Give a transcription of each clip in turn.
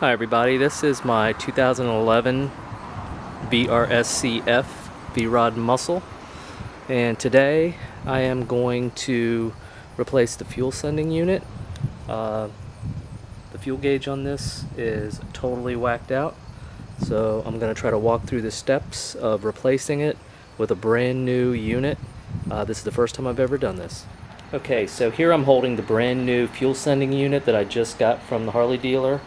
Hi everybody, this is my 2011 VRSCF V-Rod Muscle, and today I am going to replace the fuel sending unit. The fuel gauge on this is totally whacked out, so I'm going to try to walk through the steps of replacing it with a brand new unit. This is the first time I've ever done this. Okay, so here I'm holding the brand new fuel sending unit that I just got from the Harley dealer.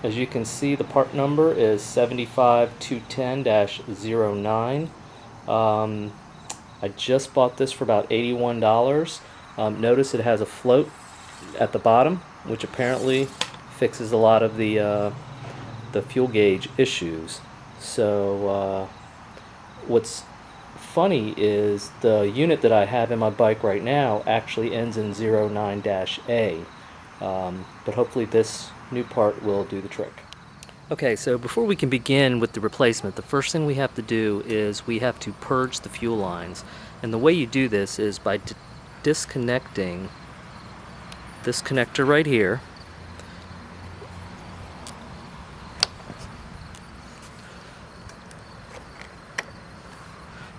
As you can see, the part number is 75210-09. I just bought this for about $81. Notice it has a float at the bottom, which apparently fixes a lot of the fuel gauge issues. So what's funny is the unit that I have in my bike right now actually ends in 09-A, but hopefully this new part will do the trick. Okay, so before we can begin with the replacement, the first thing we have to do is we have to purge the fuel lines, and the way you do this is by disconnecting this connector right here.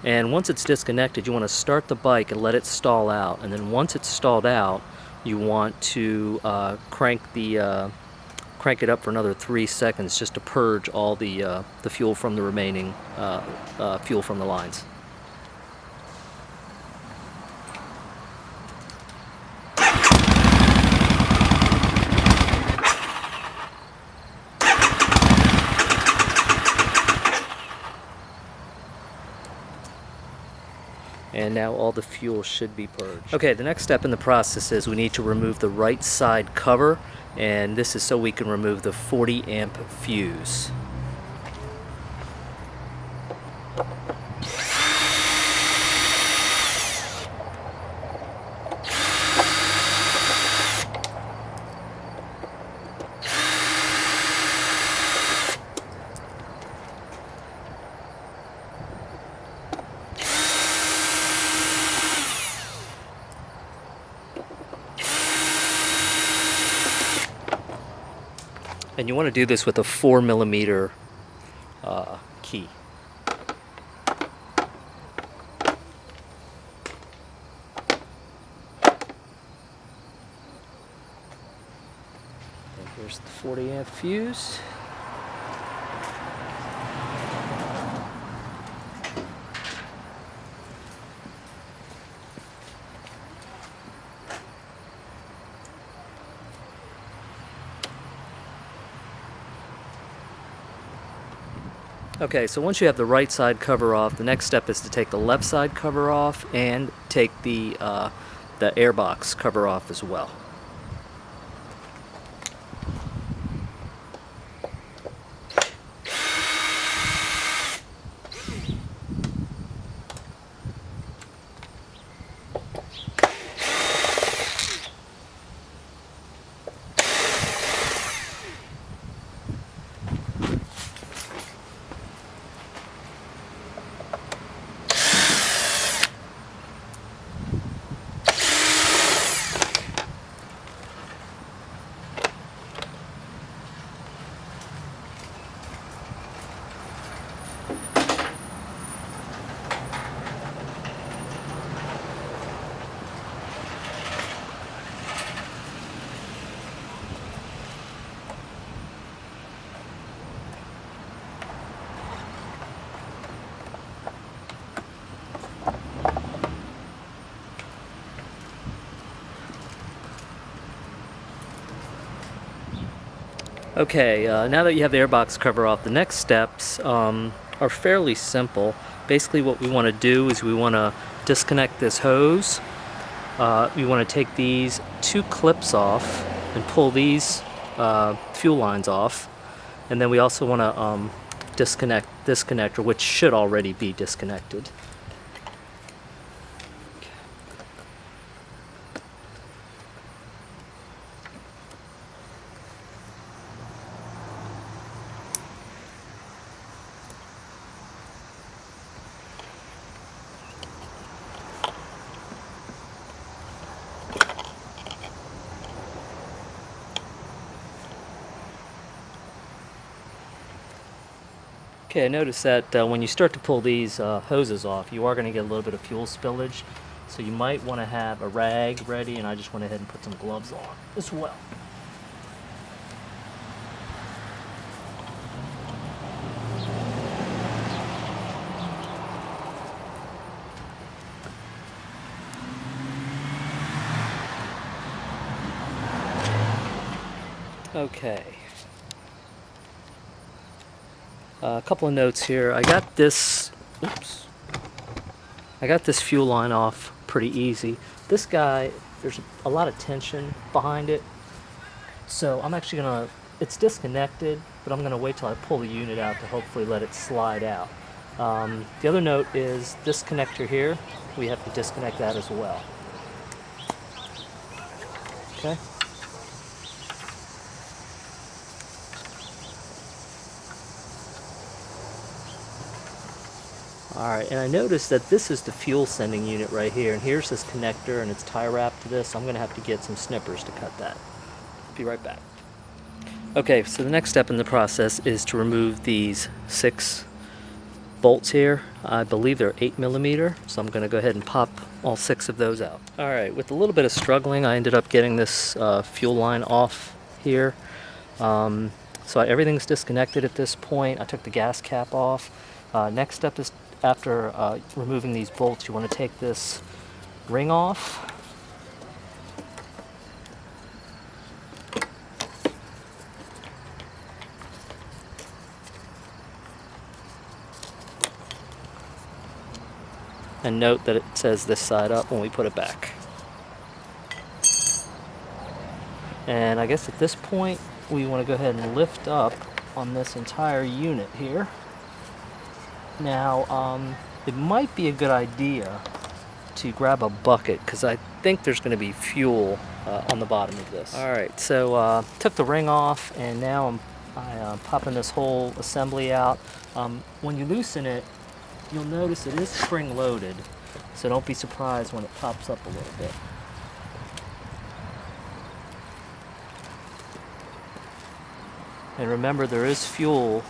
And once it's disconnected, you want to start the bike and let it stall out. And then once it's stalled out, you want to crank it up for another 3 seconds just to purge all the fuel from the remaining fuel from the lines. And now all the fuel should be purged. Okay, the next step in the process is we need to remove the right side cover, and this is so we can remove the 40 amp fuse. And you want to do this with a 4mm key. And here's the 40 amp fuse. Okay, so once you have the right side cover off, the next step is to take the left side cover off and take the airbox cover off as well. Okay, now that you have the airbox cover off, the next steps are fairly simple. Basically what we want to do is we want to disconnect this hose. We want to take these 2 clips off and pull these fuel lines off. And then we also want to disconnect this connector, which should already be disconnected. Okay, I noticed that when you start to pull these hoses off, you are going to get a little bit of fuel spillage. So you might want to have a rag ready, and I just went ahead and put some gloves on as well. Okay. A couple of notes here. I got this fuel line off pretty easy. This guy, there's a lot of tension behind it. So I'm actually gonna, it's disconnected, but I'm gonna wait till I pull the unit out to hopefully let it slide out. The other note is this connector here, we have to disconnect that as well. Okay. Alright, and I noticed that this is the fuel sending unit right here, and here's this connector and it's tie wrapped to this. I'm going to have to get some snippers to cut that. Be right back. Okay, so the next step in the process is to remove these 6 bolts here. I believe they're 8mm, so I'm going to go ahead and pop all 6 of those out. Alright, with a little bit of struggling, I ended up getting this fuel line off here. So everything's disconnected at this point. I took the gas cap off. Next step is, after removing these bolts, you want to take this ring off. And note that it says this side up when we put it back. And I guess at this point we want to go ahead and lift up on this entire unit here. Now, it might be a good idea to grab a bucket, because I think there's going to be fuel on the bottom of this. Alright, so took the ring off, and now I'm popping this whole assembly out. When you loosen it, you'll notice it is spring loaded, so don't be surprised when it pops up a little bit. And remember, there is fuel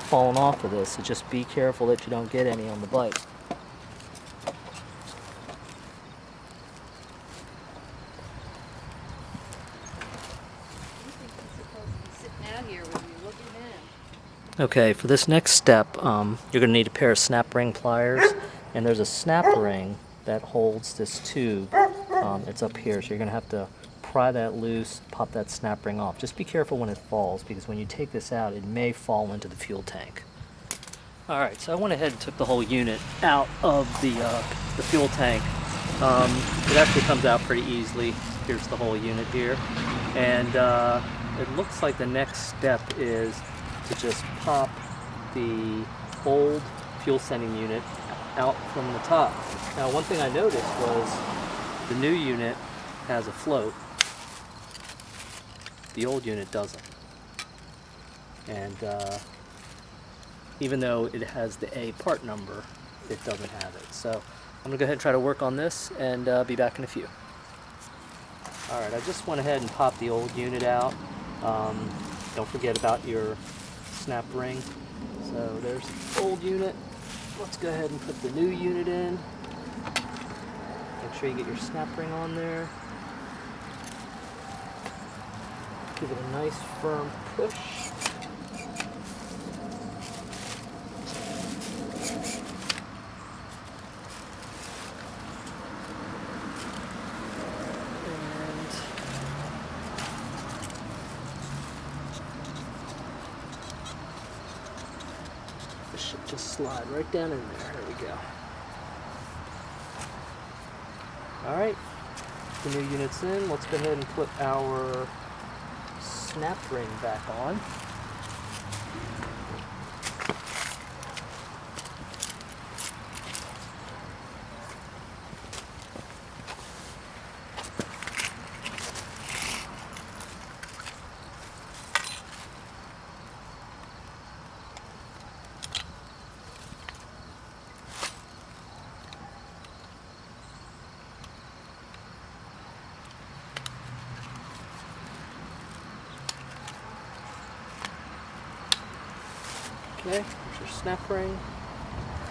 falling off of this, so just be careful that you don't get any on the bike. Okay, for this next step, you're going to need a pair of snap ring pliers, and there's a snap ring that holds this tube. It's up here, so you're going to have to pry that loose, pop that snap ring off. Just be careful when it falls, because when you take this out, it may fall into the fuel tank. Alright, so I went ahead and took the whole unit out of the fuel tank. It actually comes out pretty easily. Here's the whole unit here. And it looks like the next step is to just pop the old fuel sending unit out from the top. Now, one thing I noticed was the new unit has a float. The old unit doesn't. And even though it has the A part number, it doesn't have it. So I'm going to go ahead and try to work on this, and be back in a few. Alright, I just went ahead and popped the old unit out. Don't forget about your snap ring. So there's the old unit. Let's go ahead and put the new unit in. Make sure you get your snap ring on there. Give it a nice firm push. Should just slide right down in there. There we go. Alright, the new unit's in. Let's go ahead and put our snap ring back on. Okay, there's your snap ring.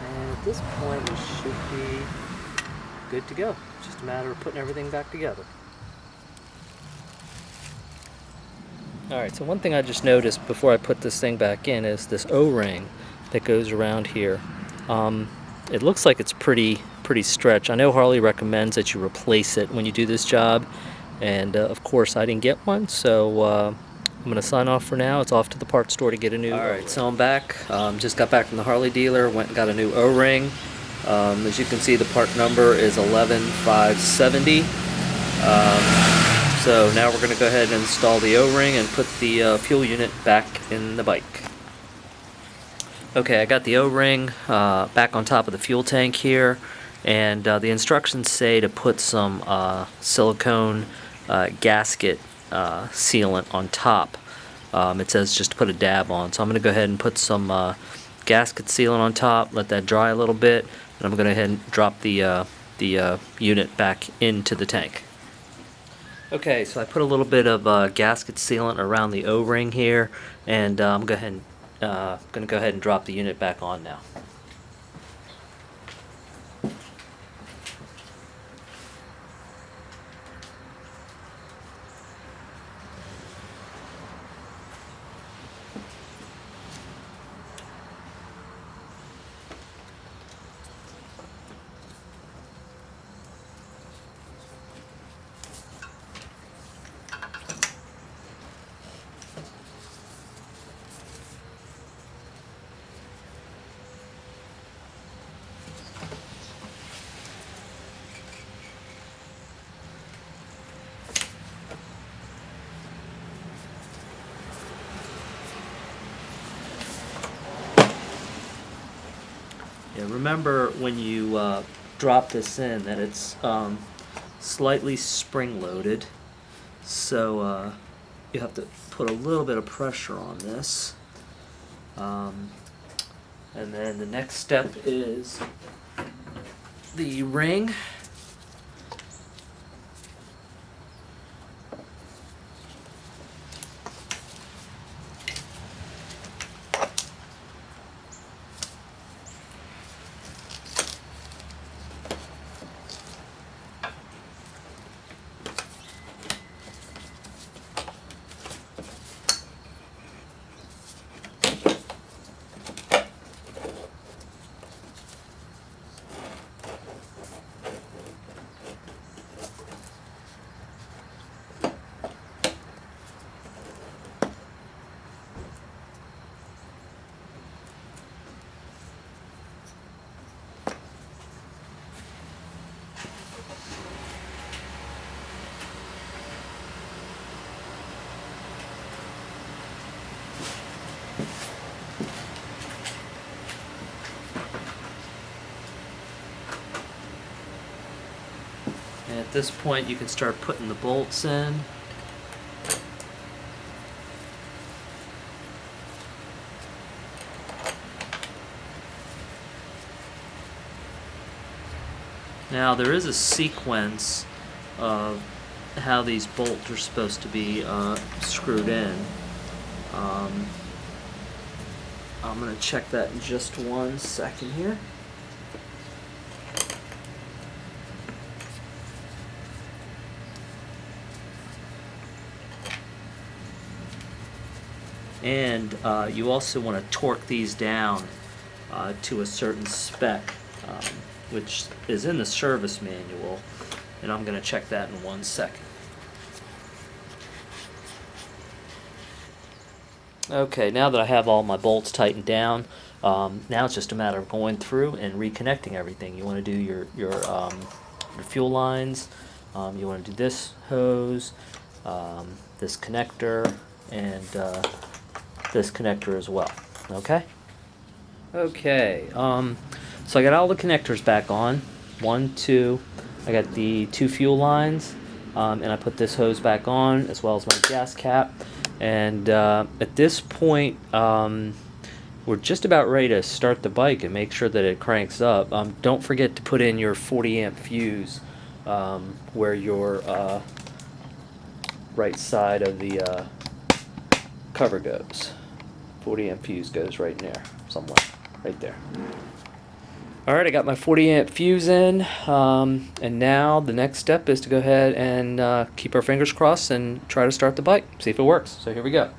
And at this point, we should be good to go. It's just a matter of putting everything back together. Alright, so one thing I just noticed before I put this thing back in is this O-ring that goes around here. It looks like it's pretty stretched. I know Harley recommends that you replace it when you do this job, and of course I didn't get one, so I'm going to sign off for now. It's off to the parts store to get a new Alright, so I'm back. Just got back from the Harley dealer, went and got a new O-ring. As you can see, the part number is 11570. So now we're going to go ahead and install the O-ring and put the fuel unit back in the bike. Okay, I got the O-ring back on top of the fuel tank here, and the instructions say to put some silicone gasket sealant on top. It says just to put a dab on, so I'm going to go ahead and put some gasket sealant on top, let that dry a little bit, and I'm going to go ahead and drop the unit back into the tank. Okay, so I put a little bit of gasket sealant around the O-ring here, and I'm going to go ahead and drop the unit back on now. Yeah, remember when you drop this in that it's slightly spring-loaded, so you have to put a little bit of pressure on this. And then the next step is the ring. And at this point you can start putting the bolts in. Now there is a sequence of how these bolts are supposed to be screwed in. I'm going to check that in just 1 second here. And you also want to torque these down to a certain spec, which is in the service manual, and I'm going to check that in 1 second. Okay, now that I have all my bolts tightened down, now it's just a matter of going through and reconnecting everything. You want to do your fuel lines, you want to do this hose, this connector, and this connector as well. Okay? Okay, so I got all the connectors back on. 1, 2, I got the 2 fuel lines, and I put this hose back on as well as my gas cap. And at this point, we're just about ready to start the bike and make sure that it cranks up. Don't forget to put in your 40 amp fuse where your right side of the cover goes. 40 amp fuse goes right in there somewhere, right there. Alright, I got my 40 amp fuse in, and now the next step is to go ahead and keep our fingers crossed and try to start the bike, see if it works. So here we go.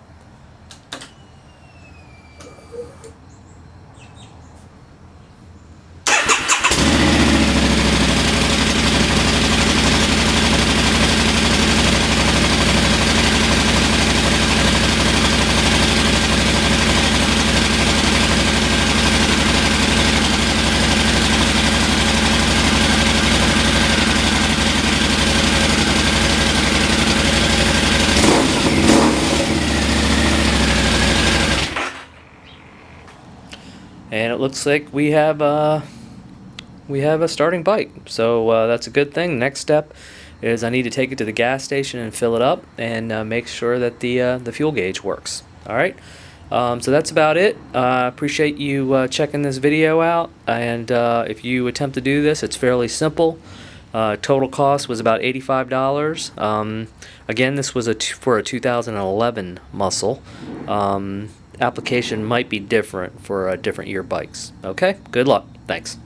And it looks like we have a starting bike, so that's a good thing. Next step is I need to take it to the gas station and fill it up and make sure that the fuel gauge works. All right, so that's about it. Appreciate you checking this video out, and if you attempt to do this, it's fairly simple. Total cost was about $85. Again, this was for a 2011 Muscle. Application might be different for different year bikes. Okay, good luck. Thanks.